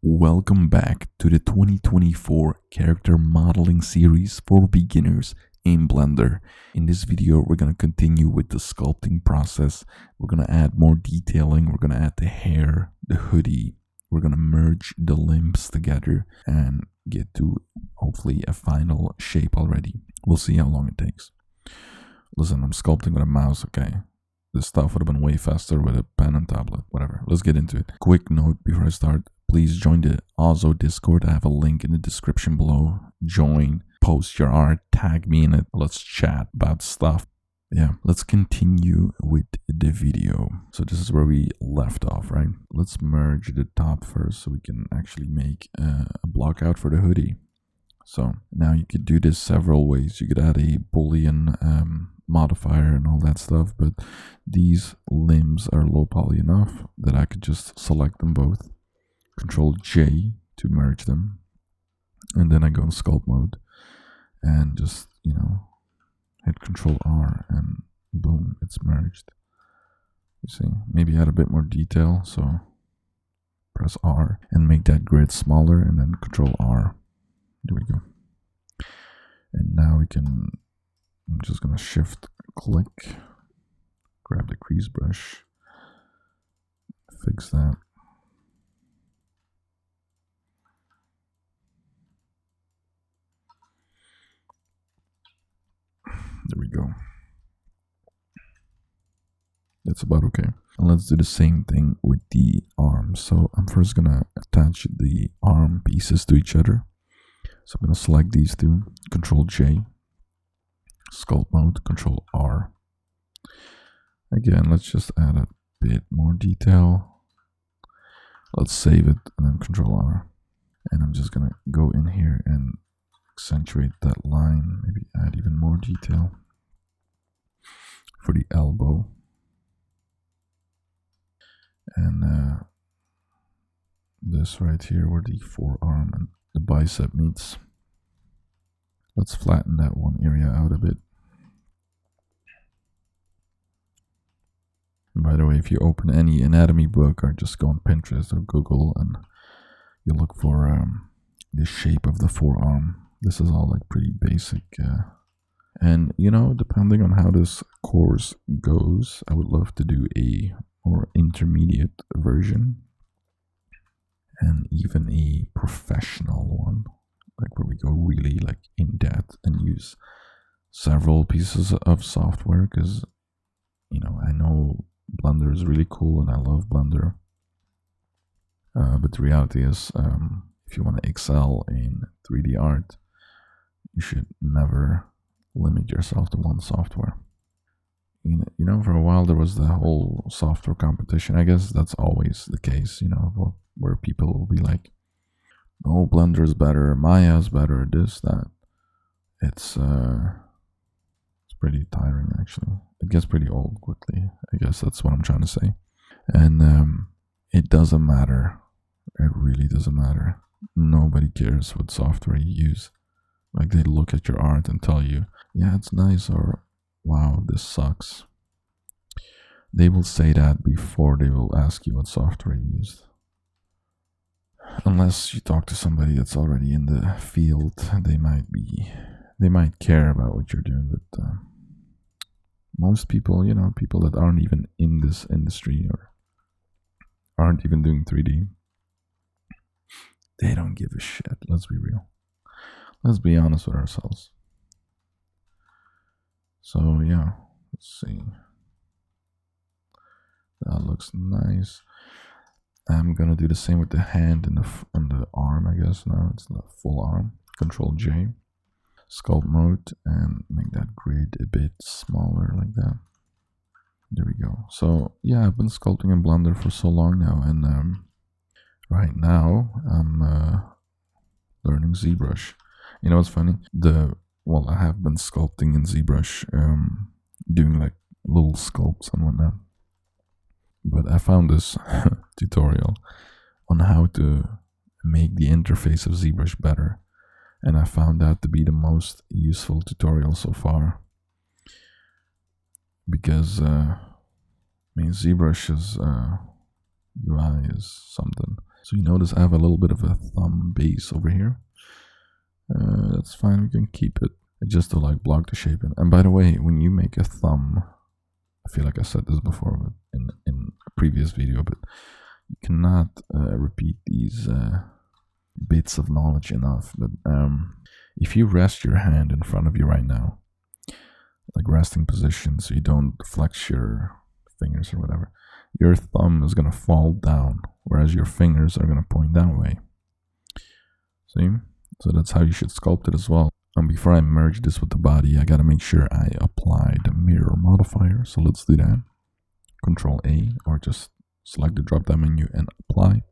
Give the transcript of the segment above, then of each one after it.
Welcome back to the 2024 character modeling series for beginners in Blender. In this video, we're going to continue with the sculpting process. We're going to add more detailing. We're going to add the hair, the hoodie. We're going to merge the limbs together and get to hopefully a final shape already. We'll see how long it takes. Listen, I'm sculpting with a mouse, okay? This stuff would have been way faster with a pen and tablet, whatever. Let's get into it. Quick note before I start. Please join the Ozo Discord. I have a link in the description below. Join, post your art, tag me in it. Let's chat about stuff. Yeah, let's continue with the video. So this is where we left off, right? Let's merge the top first so we can actually make a block out for the hoodie. So now you could do this several ways. You could add a Boolean modifier and all that stuff, but these limbs are low poly enough that I could just select them both. Control J to merge them, and then I go in sculpt mode and just, hit Control R and boom, it's merged. You see, maybe add a bit more detail, so press R and make that grid smaller and then Control R. There we go. And now we can, I'm just gonna shift click, grab the crease brush, fix that. There we go. That's about okay. And let's do the same thing with the arms. So I'm first gonna attach the arm pieces to each other. So I'm gonna select these two, Control J, sculpt mode, Control R. Again, let's just add a bit more detail. Let's save it and then Control R. And I'm just gonna go in here and accentuate that line, maybe add even more detail for the elbow. And this right here where the forearm and the bicep meets. Let's flatten that one area out a bit. And by the way, if you open any anatomy book or just go on Pinterest or Google and you look for the shape of the forearm, this is all like pretty basic. And depending on how this course goes, I would love to do a more intermediate version and even a professional one, like where we go really like in depth and use several pieces of software, because I know Blender is really cool and I love Blender, but the reality is if you want to excel in 3D art, you should never limit yourself to one software. For a while there was the whole software competition. I guess that's always the case, where people will be like, oh, Blender is better, Maya is better, this, that. It's pretty tiring, actually. It gets pretty old quickly. I guess that's what I'm trying to say. And it doesn't matter. It really doesn't matter. Nobody cares what software you use. Like, they look at your art and tell you, yeah, it's nice, or wow, this sucks. They will say that before they will ask you what software you used. Unless you talk to somebody that's already in the field, they might care about what you're doing, but most people, people that aren't even in this industry or aren't even doing 3D, they don't give a shit. Let's be real. Let's be honest with ourselves. So yeah, let's see. That looks nice. I'm gonna do the same with the hand and the arm, I guess. Now it's the full arm. Control J, sculpt mode, and make that grid a bit smaller like that. There we go. So yeah, I've been sculpting in Blender for so long now, and right now I'm learning ZBrush. You know what's funny? I have been sculpting in ZBrush, doing like little sculpts and whatnot. But I found this tutorial on how to make the interface of ZBrush better. And I found that to be the most useful tutorial so far. Because, ZBrush's UI is something. So you notice I have a little bit of a thumb base over here. That's fine, we can keep it just to like block the shape. And by the way, when you make a thumb, I feel like I said this before but in a previous video, but you cannot repeat these bits of knowledge enough. But if you rest your hand in front of you right now, like resting position, so you don't flex your fingers or whatever, your thumb is going to fall down, whereas your fingers are going to point that way. See? So that's how you should sculpt it as well. And before I merge this with the body, I got to make sure I apply the mirror modifier. So let's do that. Control A, or just select the drop down menu and apply.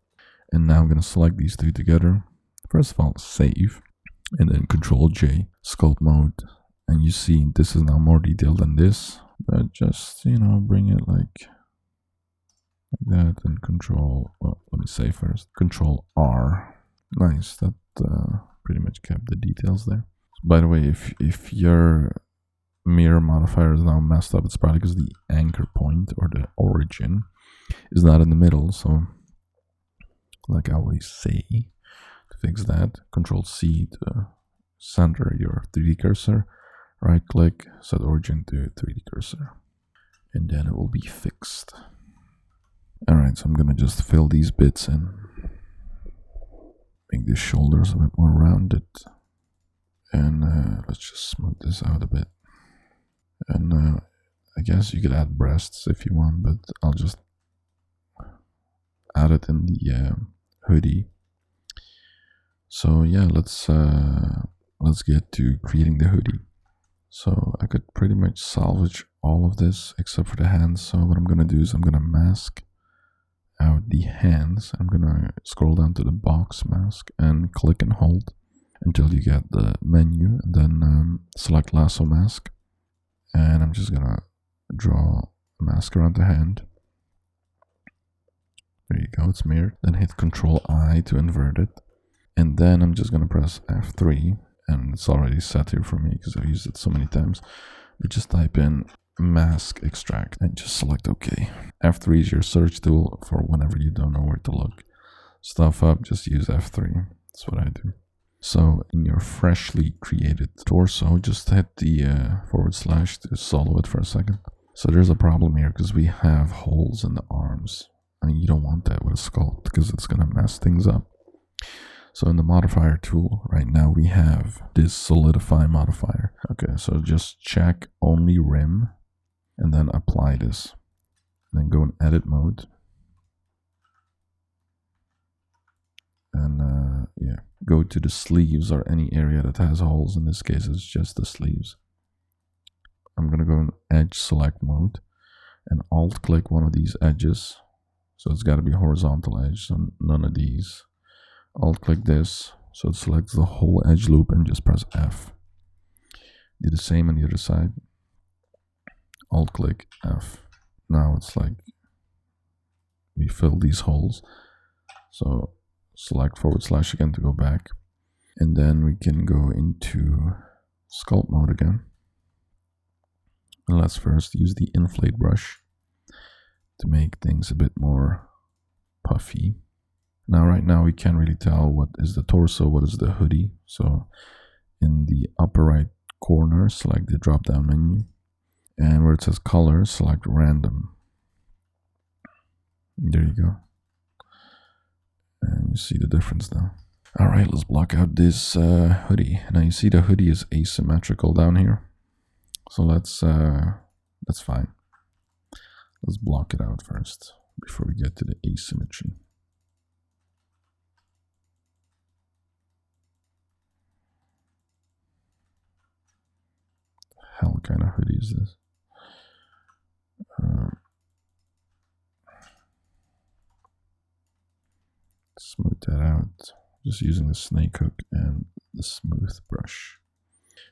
And now I'm going to select these three together. First of all, save, and then Control J, sculpt mode. And you see this is now more detailed than this, but just, you know, bring it like that, and Control, well, let me save first. Control R. Nice, that pretty much kept the details there. By the way, if your mirror modifier is now messed up, it's probably because the anchor point or the origin is not in the middle. So like I always say, to fix that, Control C to center your 3D cursor, right click, set origin to 3D cursor, and then it will be fixed. Alright, so I'm gonna just fill these bits in, make the shoulders a bit more rounded, and let's just smooth this out a bit. And I guess you could add breasts if you want, but I'll just add it in the hoodie. So yeah, let's get to creating the hoodie. So I could pretty much salvage all of this except for the hands. So what I'm gonna do is I'm gonna mask out the hands. I'm gonna scroll down to the box mask and click and hold until you get the menu, and then select lasso mask, and I'm just gonna draw a mask around the hand. There you go, it's mirrored. Then hit Control I to invert it, and then I'm just gonna press F3, and it's already set here for me because I've used it so many times. But just type in mask extract and just select OK. F3 is your search tool for whenever you don't know where to look stuff up. Just use F3. That's what I do. So in your freshly created torso, just hit the / to solo it for a second. So there's a problem here because we have holes in the arms, and you don't want that with a sculpt because it's gonna mess things up. So in the modifier tool right now we have this solidify modifier. Okay, so just check only rim and then apply this. Then go in edit mode. And yeah, go to the sleeves or any area that has holes. In this case it's just the sleeves. I'm gonna go in edge select mode and alt click one of these edges. So it's got to be horizontal edge, so none of these. Alt click this, so it selects the whole edge loop, and just press F. Do the same on the other side. Alt click F. Now it's like we fill these holes. So select / again to go back, and then we can go into sculpt mode again. And let's first use the inflate brush to make things a bit more puffy. Now right now we can't really tell what is the torso, what is the hoodie. So in the upper right corner, select the drop down menu, and where it says color, select random. There you go. And you see the difference now. Alright, let's block out this hoodie. Now you see the hoodie is asymmetrical down here. So that's fine. Let's block it out first before we get to the asymmetry. Hell kind of hoodie is this? Smooth that out, just using the snake hook and the smooth brush.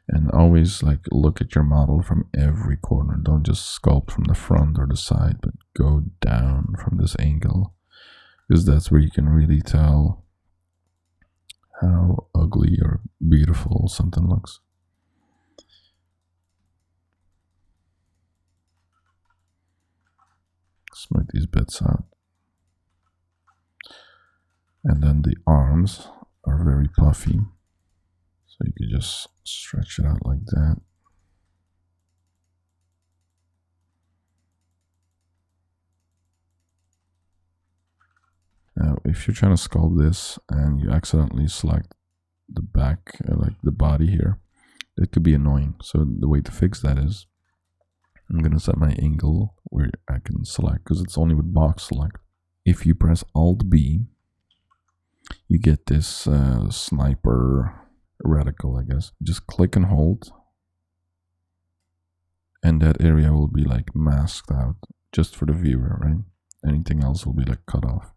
And always like look at your model from every corner. Don't just sculpt from the front or the side, but go down from this angle, because that's where you can really tell how ugly or beautiful something looks. Smooth these bits out. And then the arms are very puffy. So you could just stretch it out like that. Now, if you're trying to sculpt this and you accidentally select the back, like the body here, it could be annoying. So the way to fix that is I'm going to set my angle where I can select, because it's only with box select. If you press Alt B, you get this sniper reticle, I guess. Just click and hold, and that area will be like masked out just for the viewer, right? Anything else will be like cut off.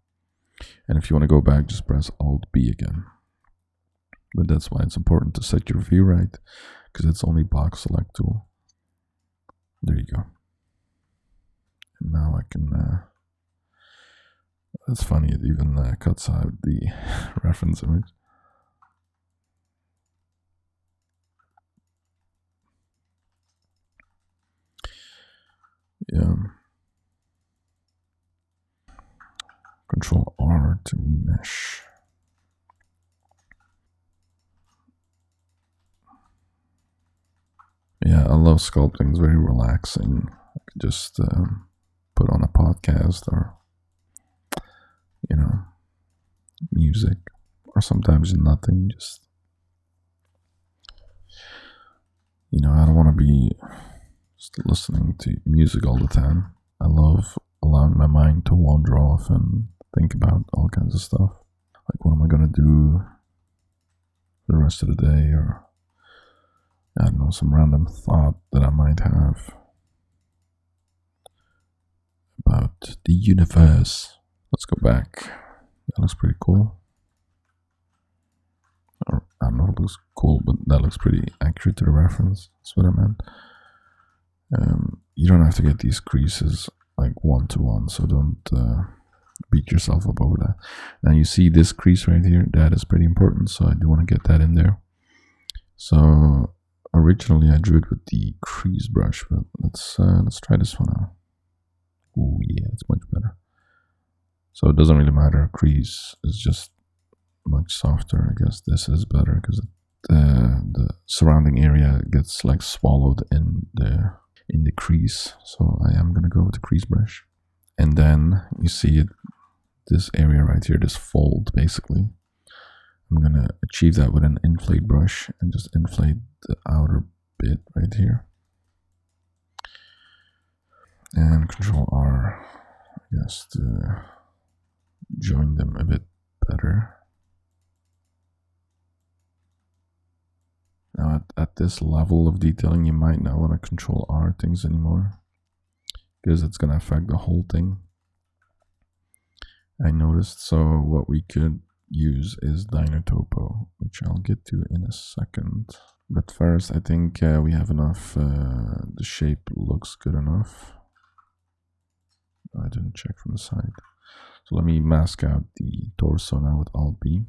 And if you want to go back, just press Alt B again. But that's why it's important to set your view right, because it's only box select tool. There you go. And now I can, that's funny, it even cuts out the reference image. Yeah. Control R to remesh. Yeah, I love sculpting. It's very relaxing. I could just put on a podcast or, you know, music, or sometimes nothing. Just, you know, I don't want to be just listening to music all the time. I love allowing my mind to wander off and think about all kinds of stuff. Like, what am I going to do for the rest of the day? Or, I don't know, some random thought that I might have about the universe. Let's go back. That looks pretty cool. Or, I don't know if it looks cool, but that looks pretty accurate to the reference. That's what I meant. You don't have to get these creases like one-to-one, so don't beat yourself up over that. Now you see this crease right here, that is pretty important, so I do want to get that in there. So originally I drew it with the crease brush, but let's try this one out. Oh yeah, it's much better. So it doesn't really matter, crease is just much softer. I guess this is better because the surrounding area gets like swallowed in the crease. So I am gonna go with the crease brush, and then you see it, this area right here, this fold basically. I'm gonna achieve that with an inflate brush and just inflate the outer bit right here, and Control R, I guess, to join them a bit better. Now at this level of detailing, you might not want to Control R things anymore, because it's going to affect the whole thing, I noticed. So what we could use is Dynotopo, which I'll get to in a second. But first, I think we have enough, the shape looks good enough. I didn't check from the side. So let me mask out the torso now with Alt B.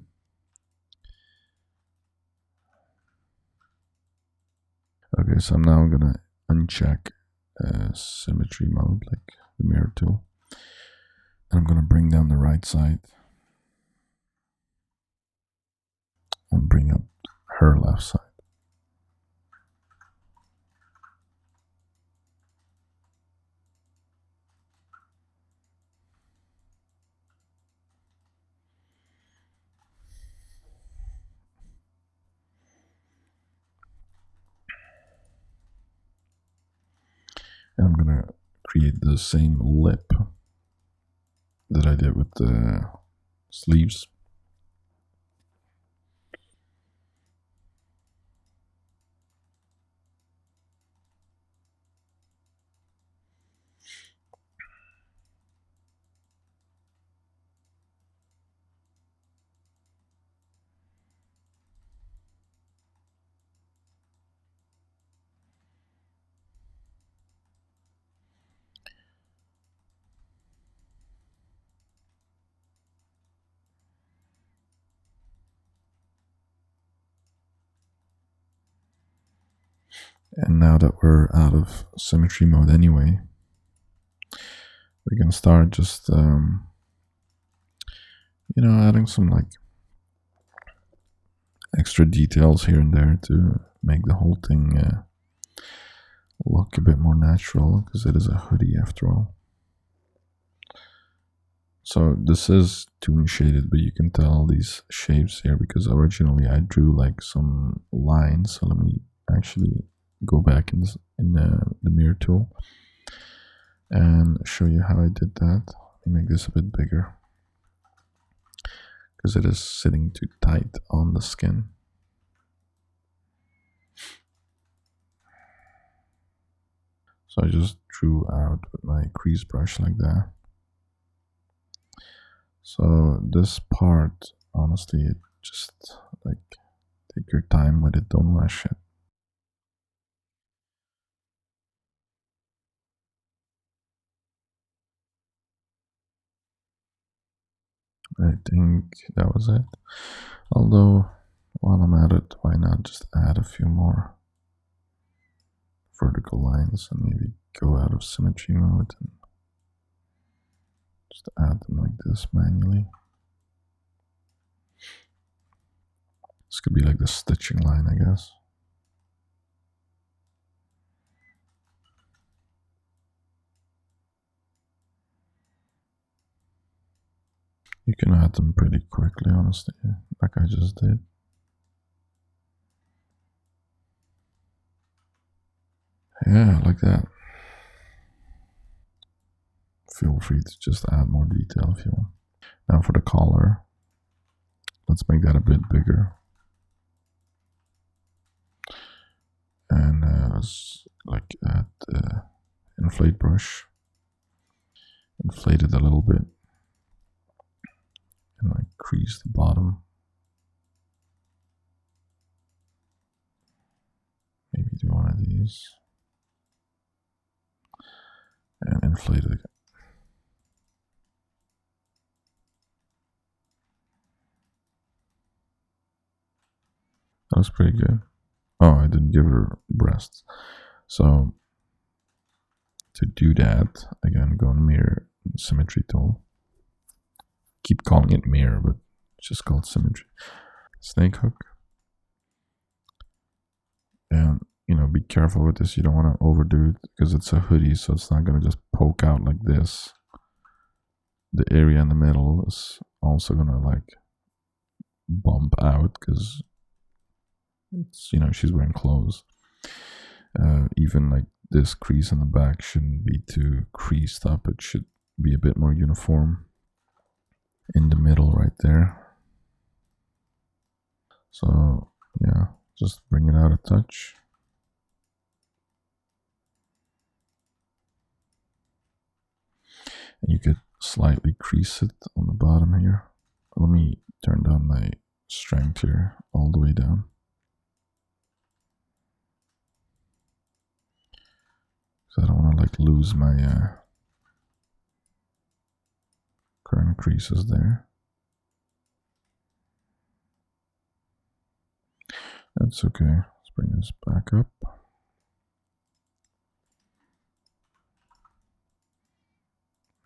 Okay, so I'm now gonna uncheck symmetry mode, like the mirror tool. And I'm gonna bring down the right side and bring up her left side. And I'm gonna create the same lip that I did with the sleeves. And now that we're out of symmetry mode anyway, we can start just, you know, adding some like extra details here and there to make the whole thing look a bit more natural, because it is a hoodie after all. So this is toon shaded, but you can tell these shapes here because originally I drew like some lines. So let me actually go back in the mirror tool and show you how I did that. Let me make this a bit bigger because it is sitting too tight on the skin. So I just drew out with my crease brush like that. So this part, honestly, it just like take your time with it, don't rush it. I think that was it. Although, while I'm at it, why not just add a few more vertical lines and maybe go out of symmetry mode and just add them like this manually. This could be like the stitching line, I guess. You can add them pretty quickly, honestly, like I just did. Yeah, like that. Feel free to just add more detail if you want. Now for the collar, let's make that a bit bigger. And let's like add the inflate brush. Inflate it a little bit. And like crease the bottom. Maybe do one of these. And inflate it again. That was pretty good. Oh, I didn't give her breasts. So to do that, again, go in mirror symmetry tool. Keep calling it mirror, but it's just called symmetry. Snake hook. And you know, be careful with this. You don't want to overdo it because it's a hoodie, so it's not gonna just poke out like this. The area in the middle is also gonna like bump out because it's, you know, she's wearing clothes. Even like this crease in the back shouldn't be too creased up. It should be a bit more uniform in the middle right there. So yeah, just bring it out a touch. And you could slightly crease it on the bottom here. Let me turn down my strength here all the way down. So I don't want to like lose my current creases there. That's okay. Let's bring this back up.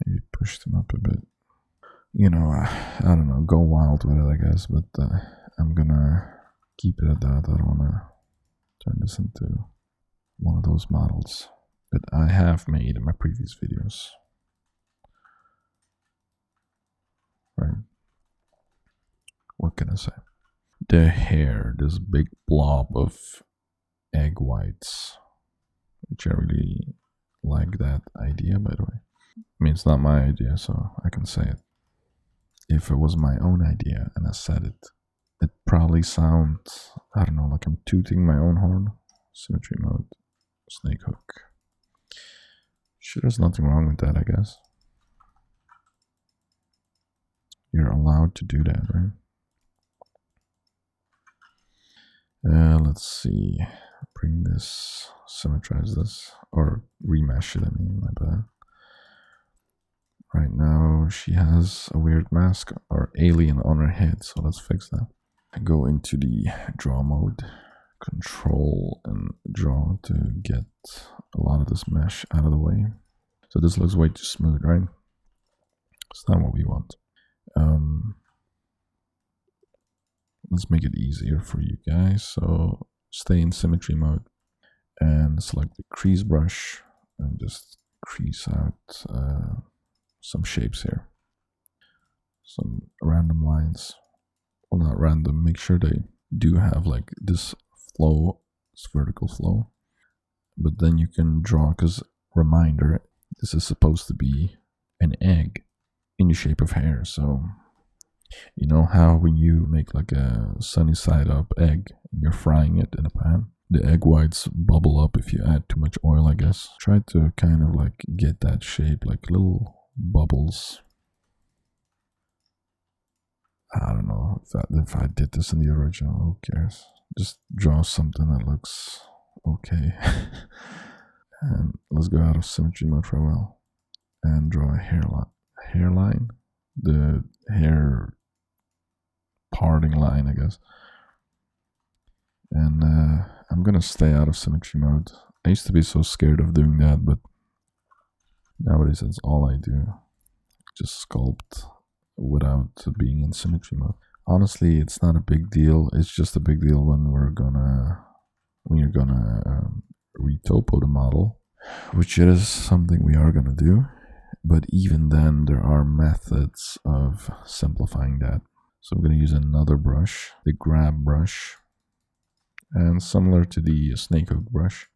Maybe push them up a bit. You know, I don't know, go wild with it, I guess, but I'm gonna keep it at that. I don't want to turn this into one of those models that I have made in my previous videos. Right? What can I say? The hair, this big blob of egg whites, which I really like that idea, by the way. I mean, it's not my idea, so I can say it. If it was my own idea and I said it, it probably sounds, I don't know, like I'm tooting my own horn. Symmetry mode, snake hook. Sure, there's nothing wrong with that, I guess. You're allowed to do that, right? Let's see. Bring this, symmetrize this, or remesh it, I mean, my bad. Right now, she has a weird mask or alien on her head, so let's fix that. I go into the draw mode, control and draw to get a lot of this mesh out of the way. So this looks way too smooth, right? It's not what we want. let's make it easier for you guys. So stay in symmetry mode and select the crease brush and just crease out some shapes here, some random lines. Well, not random, make sure they do have like this flow, this vertical flow. But then you can draw, because reminder, this is supposed to be an egg in the shape of hair. So you know how when you make like a sunny side up egg and you're frying it in a pan, the egg whites bubble up if you add too much oil, I guess. Try to kind of like get that shape, like little bubbles. I don't know if I did this in the original, who cares? Just draw something that looks okay. And let's go out of symmetry mode for a while and draw a hairline, the hair parting line, I guess. And I'm gonna stay out of symmetry mode. I used to be so scared of doing that, but nowadays that's all I do. Just sculpt without being in symmetry mode. Honestly, it's not a big deal. It's just a big deal when you're gonna retopo the model, which is something we are gonna do. But even then, there are methods of simplifying that. So I'm gonna use another brush, the grab brush, and similar to the snake hook brush,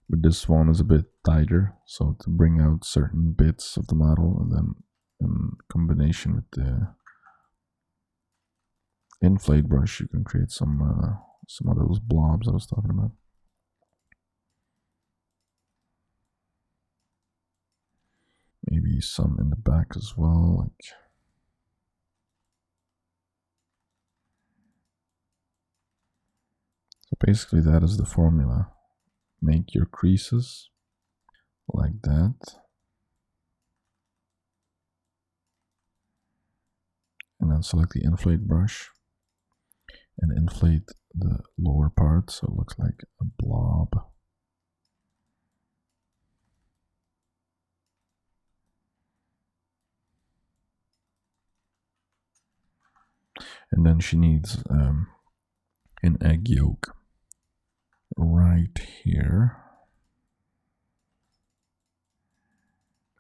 but this one is a bit tighter, so to bring out certain bits of the model, and then in combination with the inflate brush you can create some of those blobs I was talking about. Maybe some in the back as well, like so. Basically that is the formula. Make your creases like that, and then select the inflate brush and inflate the lower part so it looks like a blob. And then she needs an egg yolk right here.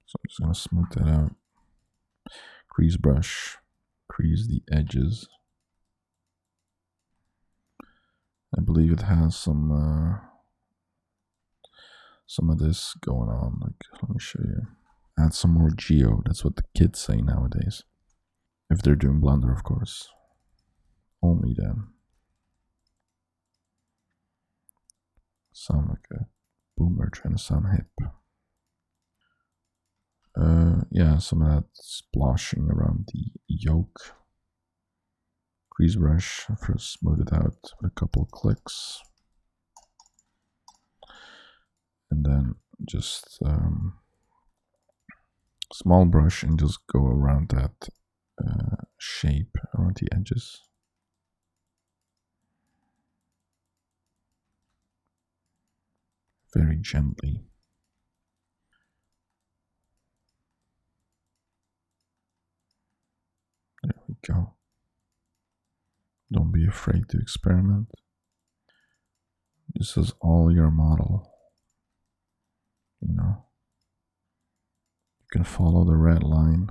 So I'm just gonna smooth that out. Crease brush, crease the edges. I believe it has some of this going on. Like, let me show you. Add some more geo. That's what the kids say nowadays. If they're doing Blender, of course. Only then. Sound like a boomer trying to sound hip. Yeah, some of that splashing around the yolk. Crease brush, first smooth it out with a couple of clicks. And then just small brush and just go around that shape around the edges. Very gently. There we go. Don't be afraid to experiment. This is all your model. You know, you can follow the red line.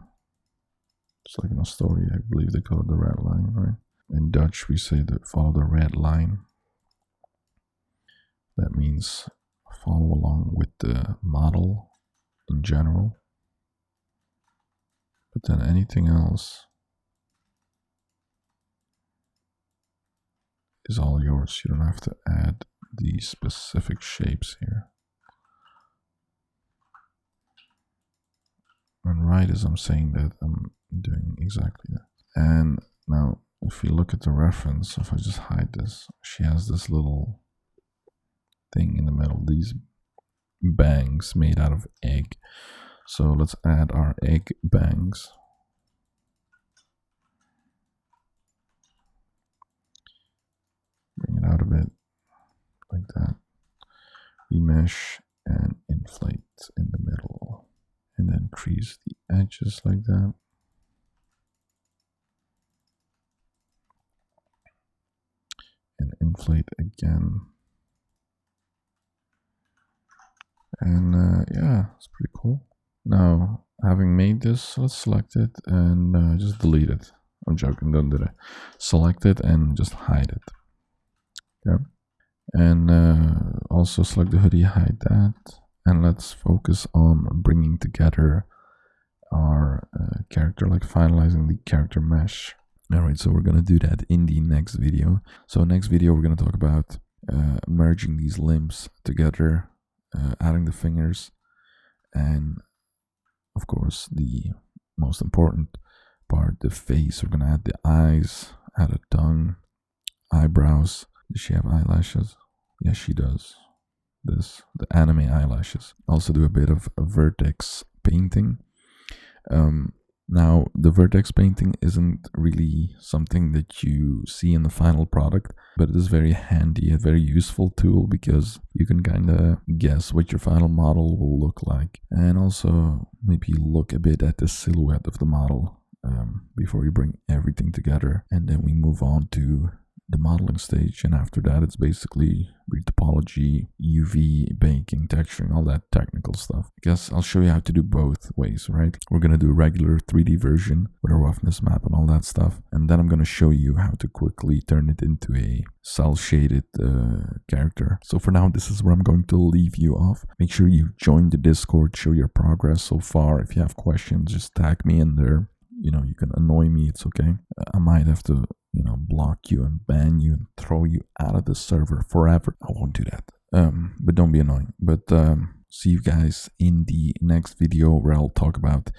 It's like in a story, I believe they call it the red line, right? In Dutch, we say that follow the red line. That means follow along with the model in general. But then anything else is all yours. You don't have to add the specific shapes here. And right as I'm saying that, I'm doing exactly that. And now, if you look at the reference, if I just hide this, she has this little thing in the middle, these bangs made out of egg. So let's add our egg bangs. Bring it out a bit, like that. Remesh and inflate in the middle. And then crease the edges like that. inflate again. And yeah, it's pretty cool. Now, having made this, let's select it and just delete it. I'm joking, don't do that. Select it and just hide it. Okay. And also select the hoodie, hide that. And let's focus on bringing together our character, like finalizing the character mesh. Alright, so we're gonna do that in the next video. So next video we're gonna talk about merging these limbs together, adding the fingers, and of course the most important part, the face. We're gonna add the eyes, add a tongue, eyebrows. Does she have eyelashes? Yes, she does. The anime eyelashes. Also do a bit of a vertex painting. Now, the vertex painting isn't really something that you see in the final product, but it is very handy, a very useful tool, because you can kind of guess what your final model will look like, and also maybe look a bit at the silhouette of the model before you bring everything together. And then we move on to the modeling stage, and after that it's basically retopology, UV, baking, texturing, all that technical stuff. I guess I'll show you how to do both ways, right? We're gonna do a regular 3D version with a roughness map and all that stuff, and then I'm gonna show you how to quickly turn it into a cell shaded character. So for now, this is where I'm going to leave you off. Make sure you join the Discord, show your progress so far. If you have questions, just tag me in there. You know, you can annoy me, it's okay. I might have to, you know, block you and ban you and throw you out of the server forever. I won't do that. But don't be annoying. But see you guys in the next video, where I'll talk about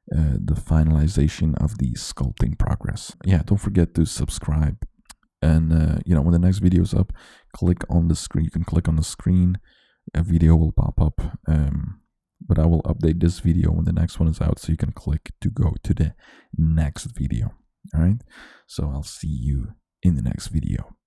the finalization of the sculpting progress. Yeah, don't forget to subscribe. And you know, when the next video is up, click on the screen. You can click on the screen. A video will pop up. But I will update this video when the next one is out, so you can click to go to the next video. All right, so I'll see you in the next video.